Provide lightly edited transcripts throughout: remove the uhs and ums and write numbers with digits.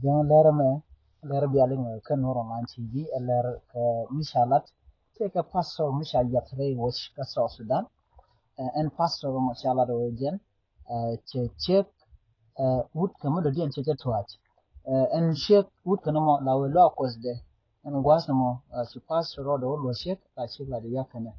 John Lerame, Lerbialing, Canoro TV, Ler Mishalat, take a pastor Misha Yatre, which South Sudan, and pastor Mashala region, check wood come the dean check to watch, and shake wood canamo law cause de, and was no more, she passed road all was shake, like she like the yakane,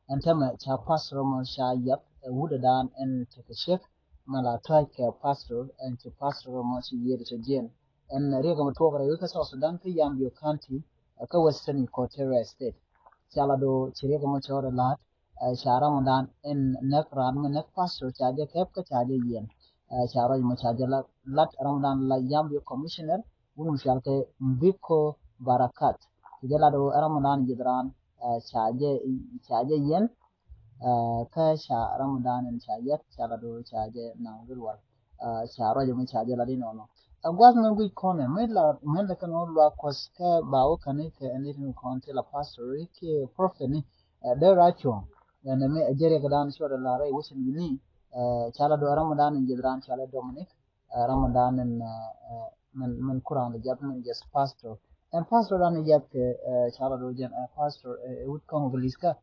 and tell me, cha pastor Masha Yap, wood down and take a shake, Malatrai pastor, and to pastor Mashi year to Jane. And Riga Matoga Yuka South Sudan Yambio County, a Western Equatorial State. Chalado Chiriga Machora Lat, Sharamudan in Nekran, Nek Pastor Chaja Kepka Chaja Yen, Shara Machaja Lat Ramadan La Yambio Commissioner, Umushalke Mbiko Barakat, Jalado Ramadan Gidran, Chaja Yen, Kasha Ramadan and Chayat, Chalado Chaja Nangulwar, Shara Machaja Ladino. Agwazna wi kone mela kan olwa kwaska bawo kanike anything konte la pastori ke profeni de racho na me ajere gadan shoda la rai wusin bini chala do ramadan in jidran chala dominic ramadan in man kuran da jabman just pastor and pastor dan yat ke chala do jan pastor would kon gliska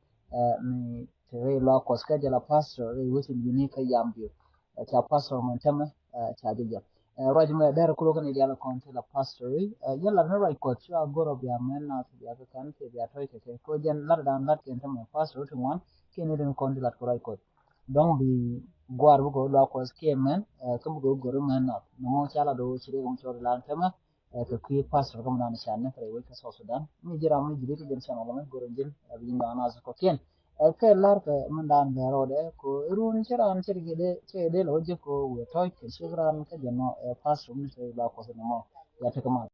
mi tere la kwaska jala pastor wusin bini ka yambio cha pastor man tama cha jab Rajma there Kulokan Ideal Council of Pastory, Yella Nera Coach, you are Goro Biaman, not the other country, the Atoika, Kojan Lardan, Latin, Pastor to one, Canadian Council at Koraiko. Don't be Guarbugo, Locos, Cayman, Kabugo, Guruman, not no more Chalado, Chirium Lantama, to keep Pastor Command Shanna for a week as Sudan, Mijirami, Jibitan Sanaman, Gurujin, Vindanas Cocaine. Ke lar ke mandan bero de ko run chiran chirgide che de loje ko we toy ke shigran ke jeno pas rum se ba ko no mo ya te kama